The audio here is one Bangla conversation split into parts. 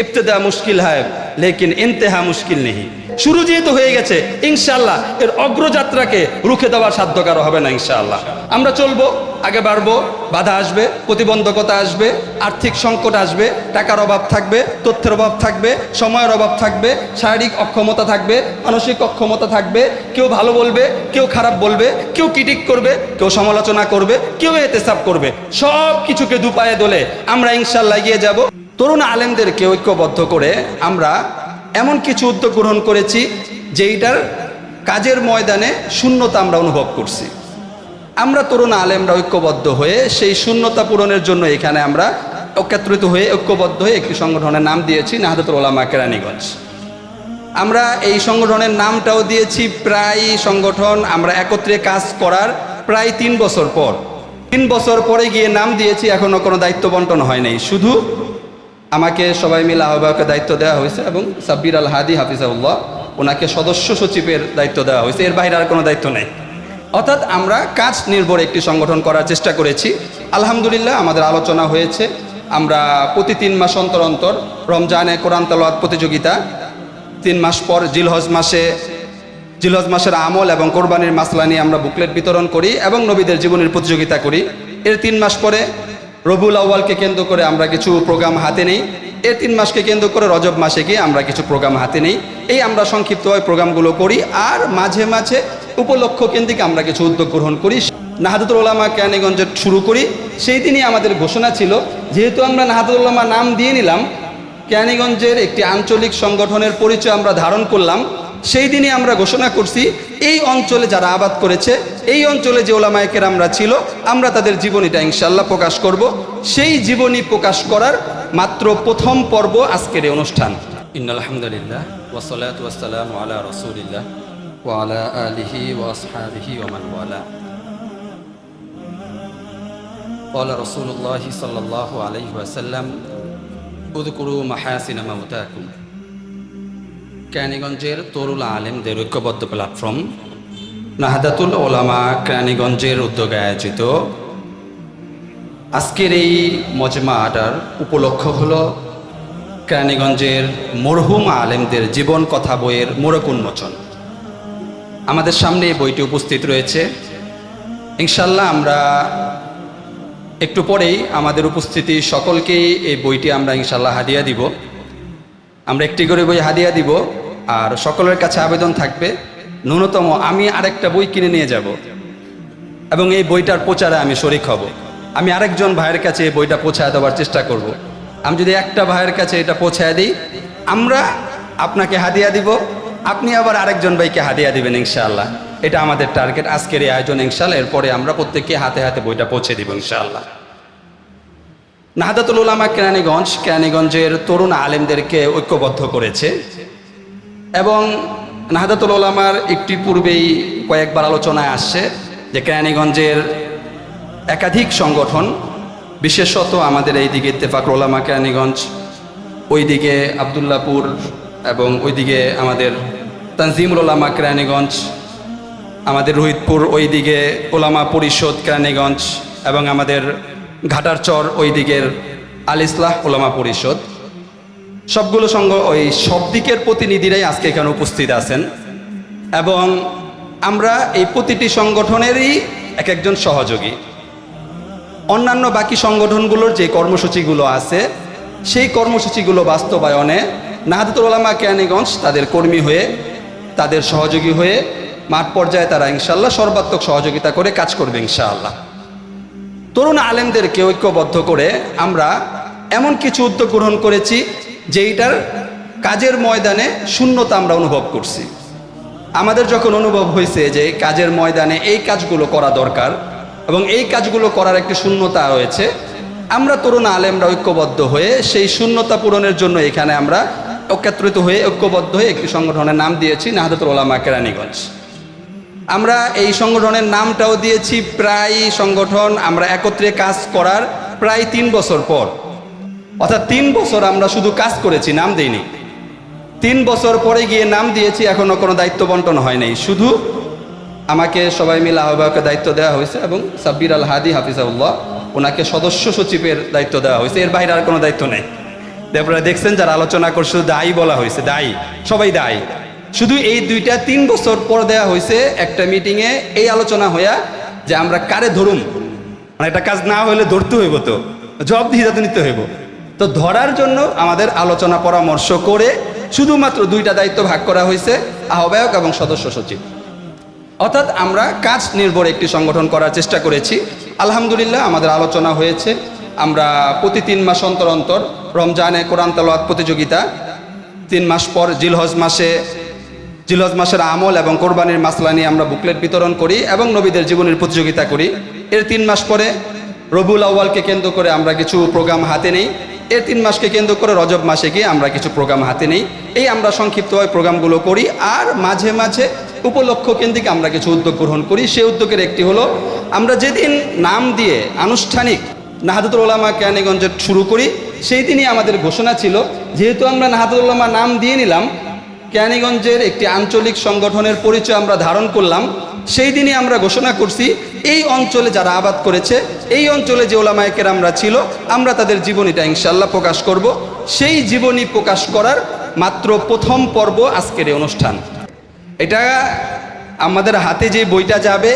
इब्तिदा मुश्किल है लेकिन इंतहा मुश्किल नहीं। শুরু যেহেতু হয়ে গেছে ইনশাআল্লাহ এর অগ্রযাত্রাকে রুখে দেওয়ার সাধ্য কারো হবে না ইনশাআল্লাহ। আমরা চলবো, আগে বাড়বো, বাধা আসবে, প্রতিবন্ধকতা আসবে, আর্থিক সংকট আসবে, টাকার অভাব থাকবে, তথ্যের অভাব থাকবে, সময়ের অভাব থাকবে, শারীরিক অক্ষমতা থাকবে, মানসিক অক্ষমতা থাকবে। কেউ ভালো বলবে, কেউ খারাপ বলবে, কেউ ক্রিটিক করবে, কেউ সমালোচনা করবে, কেউ এতেসাব করবে। সব কিছুকে দুপায়ে দোলে আমরা ইনশাআল্লাহ এগিয়ে যাব। তরুণ আলেমদেরকে ঐক্যবদ্ধ করে আমরা এমন কিছু উদ্যোগ গ্রহণ করেছি যেইটার কাজের ময়দানে শূন্যতা আমরা অনুভব করছি। আমরা তরুণ আলেমরা ঐক্যবদ্ধ হয়ে সেই শূন্যতা পূরণের জন্য এখানে আমরা একত্রিত হয়ে ঐক্যবদ্ধ হয়ে একটি সংগঠনের নাম দিয়েছি নাহদাতুল উলামা কেরানীগঞ্জ। আমরা এই সংগঠনের নামটাও দিয়েছি প্রায় সংগঠন আমরা একত্রে কাজ করার প্রায় 3 বছর পর। 3 বছর পরে গিয়ে নাম দিয়েছি, এখনও কোনো দায়িত্ব বন্টন হয় নাই। শুধু আমাকে সবাই মিলে আহ্বায়কের দায়িত্ব দেওয়া হয়েছে এবং সাব্বির আল হাদি হাফিজাউল্লাহ ওনাকে সদস্য সচিবের দায়িত্ব দেওয়া হয়েছে। এর বাইরে আর কোনো দায়িত্ব নেই। অর্থাৎ আমরা কাজ নির্ভর একটি সংগঠন করার চেষ্টা করেছি। আলহামদুলিল্লাহ আমাদের আলোচনা হয়েছে। আমরা প্রতি 3 মাস অন্তর অন্তর রমজানে কোরআন তেলাওয়াত প্রতিযোগিতা, 3 মাস পর জিলহজ মাসের আমল এবং কোরবানির মাসলা নিয়ে আমরা বুকলেট বিতরণ করি এবং নবীদের জীবনের প্রতিযোগিতা করি। এর 3 মাস পরে রবিউল আউয়ালকে কেন্দ্র করে আমরা কিছু প্রোগ্রাম হাতে নেই। এর 3 মাসকে কেন্দ্র করে রজব মাসে গিয়ে আমরা কিছু প্রোগ্রাম হাতে নেই। এই আমরা সংক্ষিপ্তভাবে প্রোগ্রামগুলো করি আর মাঝে মাঝে উপলক্ষ কেন্দ্রিক আমরা কিছু উদ্যোগ গ্রহণ করি। নাহদাতুল উলামা কেরানীগঞ্জে শুরু করি। সেই দিনই আমাদের ঘোষণা ছিল, যেহেতু আমরা নাহদাতুল উলামা নাম দিয়ে নিলাম, কেরানীগঞ্জের একটি আঞ্চলিক সংগঠনের পরিচয় আমরা ধারণ করলাম। সেই দিনই আমরা ঘোষণা করছি এই অঞ্চলে যারা আবাদ করেছে, এই অঞ্চলে যে ওলামায়ে কেরামরা ছিল, আমরা তাদের জীবনীটা ইনশাআল্লাহ প্রকাশ করব। সেই জীবনী প্রকাশ করার মাত্র প্রথম পর্ব আজকের এই অনুষ্ঠান। ইন্নাল হামদুলিল্লাহ ওয়াসসালাতু ওয়াসসালামু আলা রাসূলিল্লাহ ওয়া আলা আলিহি ওয়া আসহাবিহি ওয়া মান ওয়ালা। ক্বালা রাসূলুল্লাহ সাল্লাল্লাহু আলাইহি ওয়াসাল্লাম উযকুরু মাহাসিনা মাউতাকুম। কেরানীগঞ্জের তরুণ আলেমদের ঐক্যবদ্ধ প্ল্যাটফর্ম নাহদাতুল উলামা কেরানীগঞ্জের উদ্যোগে আয়োজিত আজকের এই মজমাটার উপলক্ষ হলো কেরানীগঞ্জের মরহুম আলেমদের জীবন কথা বইয়ের মোড়ক উন্মোচন। আমাদের সামনে এই বইটি উপস্থিত রয়েছে। ইনশাআল্লাহ আমরা একটু পরেই আমাদের উপস্থিতি সকলকেই এই বইটি আমরা ইনশাআল্লাহ হাদিয়া দিব। আমরা একটি করে বই হাদিয়া দিব আর সকলের কাছে আবেদন থাকবে ন্যূনতম আমি আরেকটা বই কিনে নিয়ে যাব এবং এই বইটার প্রচারে আমি শরিক হব। আমি আরেকজন ভাইয়ের কাছে এই বইটা পৌঁছায় দেওয়ার চেষ্টা করব। আমি যদি একটা ভাইয়ের কাছে এটা পৌঁছায় দিই, আমরা আপনাকে হাদিয়া দিব, আপনি আবার আরেকজন ভাইকে হাদিয়া দিবেন ইনশাআল্লাহ। এটা আমাদের টার্গেট আজকের এই আয়োজন ইনশাআল্লাহ। এরপরে আমরা প্রত্যেককে হাতে হাতে বইটা পৌঁছে দিব ইনশাআল্লাহ। নাহদাতুল উলামা কেরানীগঞ্জের তরুণ আলেমদেরকে ঐক্যবদ্ধ করেছে এবং নাহদাতুল উলামার একটি পূর্বেই কয়েকবার আলোচনায় আসছে যে কেরানীগঞ্জের একাধিক সংগঠন, বিশেষত আমাদের এইদিকে ইত্তেফাকুল উলামা কেরানীগঞ্জ, ওইদিকে আবদুল্লাপুর এবং ওইদিকে আমাদের তানজিমুল উলামা কেরানীগঞ্জ, আমাদের রোহিতপুর ওইদিকে উলামা পরিষদ কেরানীগঞ্জ এবং আমাদের ঘাটারচর ওই দিকের আল ইসলাহ উলামা পরিষদ, সবগুলো ওই সব দিকের প্রতিনিধিরাই আজকে এখানে উপস্থিত আছেন এবং আমরা এই প্রতিটি সংগঠনেরই এক একজন সহযোগী। অন্যান্য বাকি সংগঠনগুলোর যে কর্মসূচিগুলো আছে সেই কর্মসূচিগুলো বাস্তবায়নে নাহদাতুল উলামা কেরানীগঞ্জ তাদের কর্মী হয়ে, তাদের সহযোগী হয়ে মাঠ পর্যায়ে তারা ইনশাআল্লাহ সর্বাত্মক সহযোগিতা করে কাজ করবে ইনশাআল্লাহ। তরুণ আলেমদেরকে ঐক্যবদ্ধ করে আমরা এমন কিছু উদ্যোগ গ্রহণ করেছি যেইটার কাজের ময়দানে শূন্যতা আমরা অনুভব করছি। আমাদের যখন অনুভব হয়েছে যে কাজের ময়দানে এই কাজগুলো করা দরকার এবং এই কাজগুলো করার একটি শূন্যতা রয়েছে, আমরা তরুণ আলেমরা ঐক্যবদ্ধ হয়ে সেই শূন্যতা পূরণের জন্য এখানে আমরা একত্রিত হয়ে ঐক্যবদ্ধ হয়ে একটি সংগঠনের নাম দিয়েছি নাহদাতুল উলামা কেরানীগঞ্জ। আমরা এই সংগঠনের নামটাও দিয়েছি প্রায় সংগঠন আমরা একত্রে কাজ করার প্রায় 3 বছর পর। অর্থাৎ 3 বছর আমরা শুধু কাজ করেছি, নাম দেইনি। 3 বছর পরে গিয়ে নাম দিয়েছি, এখনও কোনো দায়িত্ব বন্টন হয় নাই। শুধু আমাকে সবাই মিলে আহ্বায়কের দায়িত্ব দেওয়া হয়েছে এবং সাব্বির আল হাদি হাফিজাউল্লাহ ওনাকে সদস্য সচিবের দায়িত্ব দেওয়া হয়েছে। এর বাইরে আর কোনো দায়িত্ব নেই। আপনারা দেখছেন যারা আলোচনা করছে দায়ী বলা হয়েছে, দায়ী, সবাই দায়ী। শুধু এই 2-3 বছর পর দেয়া হয়েছে একটা মিটিংয়ে এই আলোচনা হইয়া যে আমরা কারে ধরুম, মানে একটা কাজ না হলে ধরতে হইব, তো জবাব দিয়ে যাতে নিতে হইব। তো ধরার জন্য আমাদের আলোচনা পরামর্শ করে শুধুমাত্র 2টা দায়িত্ব ভাগ করা হয়েছে, আহ্বায়ক এবং সদস্য সচিব। অর্থাৎ আমরা কাজ নির্ভর একটি সংগঠন করার চেষ্টা করেছি। আলহামদুলিল্লাহ আমাদের আলোচনা হয়েছে। আমরা প্রতি 3 মাস অন্তর অন্তর রমজানে কোরআন তেলাওয়াত প্রতিযোগিতা, 3 মাস পর জিলহজ মাসের আমল এবং কোরবানির মাসলা নিয়ে আমরা বুকলেট বিতরণ করি এবং নবীদের জীবনের প্রতিযোগিতা করি। এর 3 মাস পরে রবিউল আউয়ালকে কেন্দ্র করে আমরা কিছু প্রোগ্রাম হাতে নেই। এর 3 মাসকে কেন্দ্র করে রজব মাসে গিয়ে আমরা কিছু প্রোগ্রাম হাতে নেই। এই আমরা সংক্ষিপ্তভাবে প্রোগ্রামগুলো করি। আর মাঝে মাঝে উপলক্ষ কেন্দ্রিক আমরা কিছু উদ্যোগ গ্রহণ করি। সেই উদ্যোগের একটি হলো, আমরা যেদিন নাম দিয়ে আনুষ্ঠানিক নাহাদুল উলামা কেরানীগঞ্জের শুরু করি, সেই দিনই আমাদের ঘোষণা ছিল, যেহেতু আমরা নাহাদুল উলামা নাম দিয়ে নিলাম, কেরানীগঞ্জের একটি আঞ্চলিক সংগঠনের পরিচয় আমরা ধারণ করলাম, সেই দিনই আমরা ঘোষণা করছি এই অঞ্চলে যারা আবাদ করেছে, এই অঞ্চলে যে ওলামায়ে কেরামরা ছিল, আমরা তাদের জীবনীটা ইনশাআল্লাহ প্রকাশ করব। সেই জীবনী প্রকাশ করার মাত্র প্রথম পর্ব আজকের এই অনুষ্ঠান। এটা আমাদের হাতে যে বইটা যাবে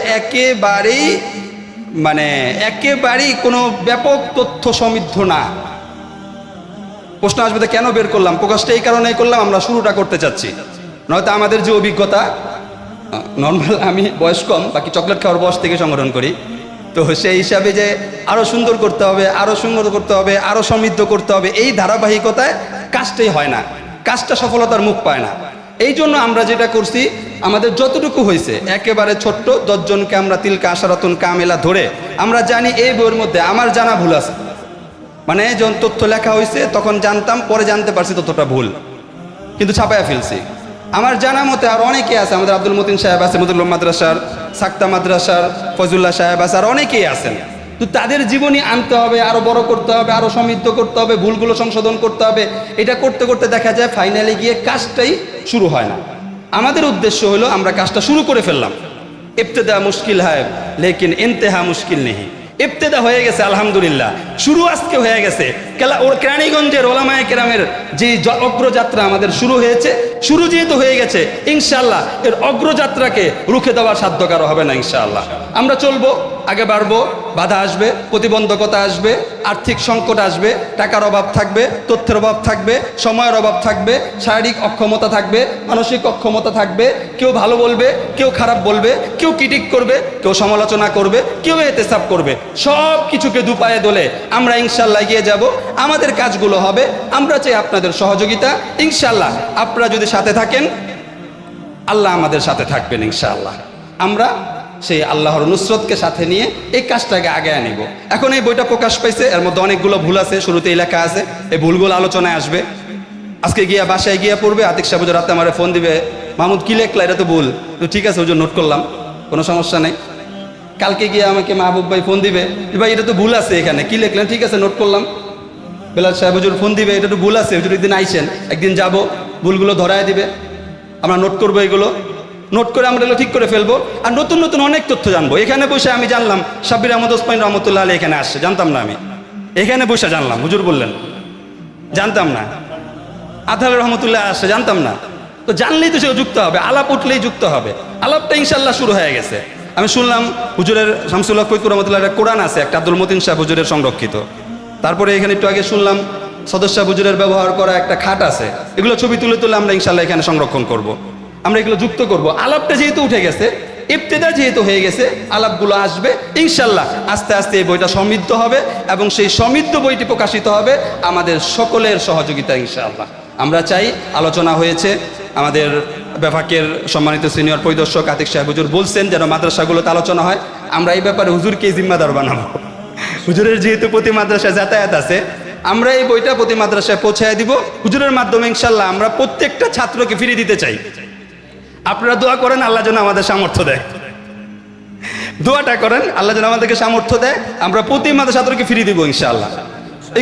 একেবারেই কোনো ব্যাপক তথ্য সমৃদ্ধ না। প্রশ্ন আসবে কেন বের করলাম? প্রকাশটা এই কারণেই করলাম, আমরা শুরুটা করতে চাচ্ছি। নয়তো আমাদের যে অভিজ্ঞতা, নর্মাল আমি বয়স কম, বাকি চকলেট খাওয়ার বয়স থেকে সংগঠন করি, তো সেই হিসাবে যে আরও সুন্দর করতে হবে, আরও সুন্দর করতে হবে, আরও সমৃদ্ধ করতে হবে, এই ধারাবাহিকতায় কাজটাই হয় না, কাজটা সফলতার মুখ পায় না। এই জন্য আমরা যেটা করছি, আমাদের যতটুকু হয়েছে একেবারে ছোট্ট 10 জনকে আমরা তিলকা আশারাতুন কামেলা ধরে, আমরা জানি এই বইয়ের মধ্যে আমার জানা ভুল আছে, মানে যখন তথ্য লেখা হয়েছে তখন জানতাম, পরে জানতে পারছি তথ্যটা ভুল, কিন্তু ছাপায়া ফেলছি। আমার জানা মতে আর অনেকে আছে, আমাদের আব্দুল মতিন সাহেব আছে মদুল্লাহ মাদ্রাসার, সাক্তা মাদ্রাসার ফজুল্লাহ সাহেব আছে, আর অনেকেই আছেন। তো তাদের জীবনী আনতে হবে, আরও বড় করতে হবে, আরও সমৃদ্ধ করতে হবে, ভুলগুলো সংশোধন করতে হবে। এটা করতে করতে দেখা যায় ফাইনালে গিয়ে কাজটাই শুরু হয় না। আমাদের উদ্দেশ্য হলো আমরা কাজটা শুরু করে ফেললাম। ইবতেদা মুশকিল হয় লেকিন ইন্তেহা মুশকিল নেই। ইবতেদা হয়ে গেছে আলহামদুলিল্লাহ, শুরু আজকে হয়ে গেছে। কেরানীগঞ্জের ওলামায়ে কেরামের যে অগ্রযাত্রা আমাদের শুরু হয়েছে, শুরু যেহেতু হয়ে গেছে, ইনশাআল্লাহ এর অগ্রযাত্রাকে রুখে দেওয়ার সাধ্য কারো হবে না। ইনশাআল্লাহ আমরা চলবো, আগে বাড়বো, বাধা আসবে, প্রতিবন্ধকতা আসবে, আর্থিক সংকট আসবে, টাকার অভাব থাকবে, তথ্যের অভাব থাকবে, সময়ের অভাব থাকবে, শারীরিক অক্ষমতা থাকবে, মানসিক অক্ষমতা থাকবে। কেউ ভালো বলবে, কেউ খারাপ বলবে, কেউ ক্রিটিক করবে, কেউ সমালোচনা করবে, কেউ এতেসাব করবে। সব কিছুকে দুপায়ে দোলে আমরা ইনশাআল্লাহ এগিয়ে যাব। আমাদের কাজগুলো হবে, আমরা চাই আপনাদের সহযোগিতা। ইনশাআল্লাহ আপনারা যদি সাথে থাকেন, আল্লাহ আমাদের সাথে থাকবেন ইনশাআল্লাহ। আমরা সেই আল্লাহর নুসরতকে সাথে নিয়ে এই কাজটাকে আগে আনিব। এখন এই বইটা প্রকাশ পাইছে, এর মধ্যে অনেকগুলো ভুল আছে, শুরুতেই লেখা আছে, এই ভুলগুলো আলোচনায় আসবে। আজকে গিয়া বাসায় গিয়া পড়বে, আতিক সাহেব রাতে আমার ফোন দিবে, মাহমুদ কি লেখলা, এটা তো ভুল। তো ঠিক আছে হুজুর, নোট করলাম, কোনো সমস্যা নেই। কালকে গিয়ে আমাকে মাহবুব ভাই ফোন দিবে, ভাই এটা তো ভুল আছে, এখানে কি লিখলেন, ঠিক আছে নোট করলাম। বেলাল সাহেব হুজুর ফোন দিবে, এটা তো ভুল আছে হুজুর, একদিন আইসেন, একদিন যাব, ভুলগুলো ধরায় দিবে, আমরা নোট করবো, এগুলো নোট করে আমরা এগুলো ঠিক করে ফেলবো। আর নতুন নতুন অনেক তথ্য জানবো। এখানে বসে আমি জানলাম সাব্বির আহমদ ওসমান রহমতুল্লাহ আলী এখানে আসছে, জানতাম না আমি, এখানে বসে জানলাম, হুজুর বললেন, জানতাম না। আতাউর রহমতুল্লাহ আসছে, জানতাম না। তো জানলেই তো সে যুক্ত হবে, আলাপ উঠলেই যুক্ত হবে। আলাপটা ইনশাল্লাহ শুরু হয়ে গেছে। আমি শুনলাম হুজুরের শামসুল্লাহ ফরিদপুর রহমতুল্লাহ একটা কোরআন আছে, একটা আব্দুল মতিন সাহেব হুজুরের সংরক্ষিত। তারপরে এখানে একটু আগে শুনলাম সদস্য হুজুরের ব্যবহার করা একটা খাট আছে, এগুলো ছবি তুলে তুলে আমরা ইনশাল্লাহ এখানে সংরক্ষণ করব। আমরা এগুলো যুক্ত করব। আলাপটা যেহেতু উঠে গেছে, ইবতেদা যেহেতু হয়ে গেছে, আলাপগুলো আসবে ইনশাল্লাহ। আস্তে আস্তে এই বইটা সমৃদ্ধ হবে এবং সেই সমৃদ্ধ বইটি প্রকাশিত হবে আমাদের সকলের সহযোগিতা ইনশাআল্লাহ। আমরা চাই, আলোচনা হয়েছে, আমাদের বিভাগের সম্মানিত সিনিয়র পরিদর্শক আতিক সাহেব হুজুর বলছেন যেন মাদ্রাসাগুলোতে আলোচনা হয়। আমরা এই ব্যাপারে হুজুরকে জিম্মাদার বানাবো। হুজুরের যেহেতু প্রতি মাদ্রাসায় যাতায়াত আছে, আমরা এই বইটা প্রতি মাদ্রাসায় পৌঁছায় দিব হুজুরের মাধ্যমে ইনশাল্লাহ। আমরা প্রত্যেকটা ছাত্রকে ফিরিয়ে দিতে চাই। আপনারা দোয়া করেন আল্লাহ যেন আমাদের সামর্থ্য দেয়, দোয়াটা করেন আল্লাহ যেন আমাদেরকে সামর্থ্য দেয়। আমরা প্রতি মাদ্রাসা ছাত্রকে ফিরিয়ে দিব ইনশাআল্লাহ।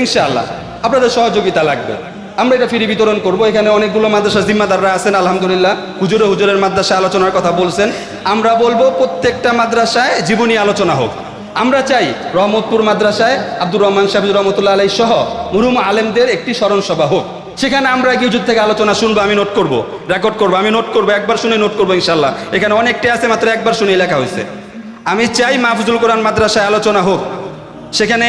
ইনশাআল্লাহ আপনাদের সহযোগিতা লাগবে, আমরা এটা ফ্রি বিতরণ করব। এখানে অনেকগুলো মাদ্রাসা জিম্মাদাররা আছেন আলহামদুলিল্লাহ, হুজুরের মাদ্রাসায় আলোচনার কথা বলছেন। আমরা বলবো প্রত্যেকটা মাদ্রাসায় জীবনী আলোচনা হোক, আমরা চাই রহমতপুর মাদ্রাসায় আব্দুর রহমান সাহেব রহমতুল্লাহ আলাই সহ মুরুম আলেমদের একটি স্মরণ সভা হোক। সেখানে আমরা গিয়ে হুজুর থেকে আলোচনা শুনবো, আমি নোট করব, রেকর্ড করবো, আমি নোট করবো, একবার শুনে নোট করবো ইনশাল্লাহ। এখানে অনেকটা আছে, মাত্র একবার শুনে লেখা হয়েছে। আমি চাই মাহফুজুল কোরআন মাদ্রাসায় আলোচনা হোক, সেখানে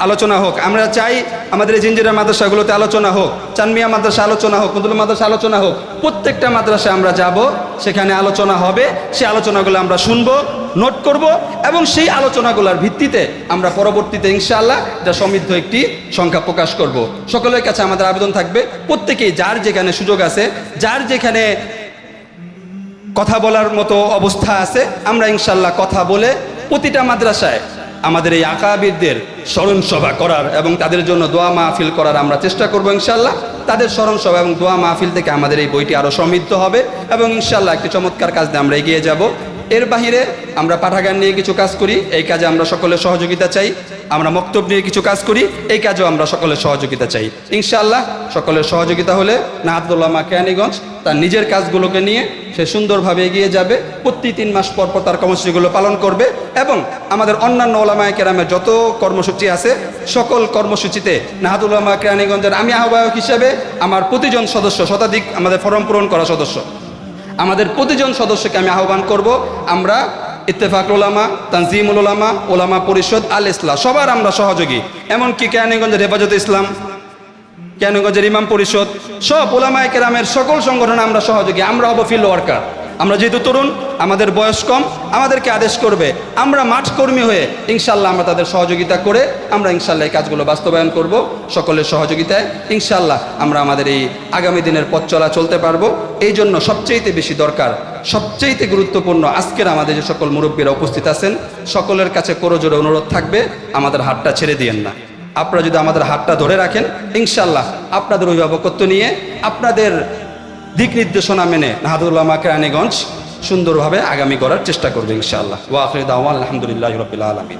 আলোচনা হোক। আমরা চাই আমাদের এই জিঞ্জিরা মাদ্রাসাগুলোতে আলোচনা হোক, চানমিয়া মাদ্রাসা আলোচনা হোক, মদুল মাদ্রাসা আলোচনা হোক। প্রত্যেকটা মাদ্রাসায় আমরা যাব, সেখানে আলোচনা হবে, সেই আলোচনাগুলো আমরা শুনবো, নোট করব এবং সেই আলোচনাগুলোর ভিত্তিতে আমরা পরবর্তীতে ইনশাআল্লাহ এটা সমৃদ্ধ একটি সংখ্যা প্রকাশ করব। সকলের কাছে আমাদের আবেদন থাকবে, প্রত্যেকেই যার যেখানে সুযোগ আছে, যার যেখানে কথা বলার মতো অবস্থা আছে, আমরা ইনশাআল্লাহ কথা বলে প্রতিটা মাদ্রাসায় আমাদের এই আকাবিরদের স্মরণ সভা করার এবং তাদের জন্য দোয়া মাহফিল করার আমরা চেষ্টা করব ইনশাআল্লাহ। তাদের স্মরণ সভা এবং দোয়া মাহফিল থেকে আমাদের এই বইটি আরও সমৃদ্ধ হবে এবং ইনশাআল্লাহ একটি চমৎকার কাজ দিয়ে আমরা এগিয়ে যাব। এর বাহিরে আমরা পাঠাগার নিয়ে কিছু কাজ করি, এই কাজে আমরা সকলের সহযোগিতা চাই। আমরা মক্তব নিয়ে কিছু কাজ করি, এই কাজেও আমরা সকলের সহযোগিতা চাই। ইনশাআল্লাহ সকলের সহযোগিতা হলে নাহাতুল উলামা কেরানীগঞ্জ তার নিজের কাজগুলোকে নিয়ে সে সুন্দরভাবে এগিয়ে যাবে। প্রতি 3 মাস পর পর তার কর্মসূচিগুলো পালন করবে এবং আমাদের অন্যান্য ওলামায়ে কেরামের যত কর্মসূচি আছে সকল কর্মসূচিতে নাহাতুল উলামা কেরানীগঞ্জের আমি আহ্বায়ক হিসেবে আমার প্রতিজন সদস্য, শতাধিক আমাদের ফরম পূরণ করা সদস্য, আমাদের প্রতিজন সদস্যকে আমি আহ্বান করব, আমরা ইত্তেফাকুল উলামা, তানজিমুল উলামা, ওলামা পরিষদ, আল ইসলাহ সবার আমরা সহযোগী। এমনকি কেরানীগঞ্জের হেফাজতে ইসলাম, কেরানীগঞ্জের ইমাম পরিষদ, সব ওলামায়ে কেরামের সকল সংগঠনে আমরা সহযোগী। আমরা হব ফিল্ড ওয়ার্কার। আমরা যেহেতু তরুণ, আমাদের বয়স কম, আমাদেরকে আদেশ করবে, আমরা মাঠ কর্মী হয়ে ইনশাআল্লাহ আমরা তাদের সহযোগিতা করে আমরা ইনশাআল্লাহ এই কাজগুলো বাস্তবায়ন করব। সকলের সহযোগিতায় ইনশাআল্লাহ আমরা আমাদের এই আগামী দিনের পথ চলা চলতে পারবো। এই জন্য সবচেয়ে বেশি দরকার, সবচেয়ে গুরুত্বপূর্ণ আজকের আমাদের যে সকল মুরব্বীরা উপস্থিত আছেন সকলের কাছে করজোড়ে অনুরোধ থাকবে, আমাদের হাতটা ছেড়ে দিয়েন না। আপনারা যদি আমাদের হাতটা ধরে রাখেন ইনশাআল্লাহ আপনাদের অভিভাবকত্ব নিয়ে, আপনাদের দিক নির্দেশনা মেনে নাহাতুল উলামা কেরানীগঞ্জ সুন্দরভাবে আগামী করার চেষ্টা করবে ইনশাআল্লাহ। ওয়া আখিরু দাওয়ানা আলহামদুলিল্লাহি রাব্বিল আলামিন।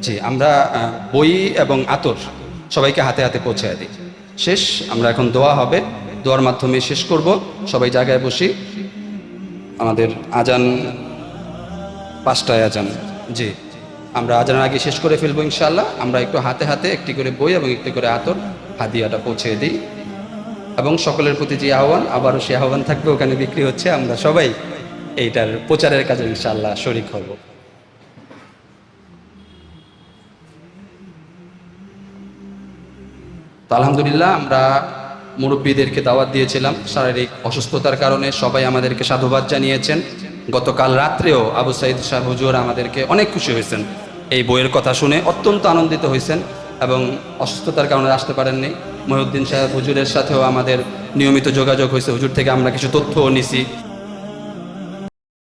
জি, আমরা বই এবং আতর সবাইকে হাতে হাতে পৌঁছে দিই। শেষ, আমরা এখন দোয়া হবে, দোয়ার মাধ্যমে শেষ করব। সবাই জায়গায় বসি। আমাদের আজান 5টায় আজান। জি, আমরা আজানের আগে শেষ করে ফেলবো ইনশাআল্লাহ। আমরা একটু হাতে হাতে একটি করে বই এবং একটি করে আতর হাদিয়াটা পৌঁছে দিই এবং সকলের প্রতি যে আহ্বান, আবারও সে আহ্বান থাকবে, ওখানে বিক্রি হচ্ছে, আমরা সবাই এইটার প্রচারের কাজে ইনশাআল্লাহ শরীক হব। তো আলহামদুলিল্লাহ আমরা মুরব্বীদেরকে দাওয়াত দিয়েছিলাম, শারীরিক অসুস্থতার কারণে সবাই আমাদেরকে সাধুবাদ জানিয়েছেন। গতকাল রাত্রেও আবু সাইদ শাহ হুজুর আমাদেরকে অনেক খুশি হয়েছেন, এই বইয়ের কথা শুনে অত্যন্ত আনন্দিত হয়েছেন এবং অসুস্থতার কারণে আসতে পারেননি। মহিউদ্দিন সাহেব হুজুরের সাথেও আমাদের নিয়মিত যোগাযোগ হয়েছে, হুজুর থেকে আমরা কিছু তথ্যও নিছি।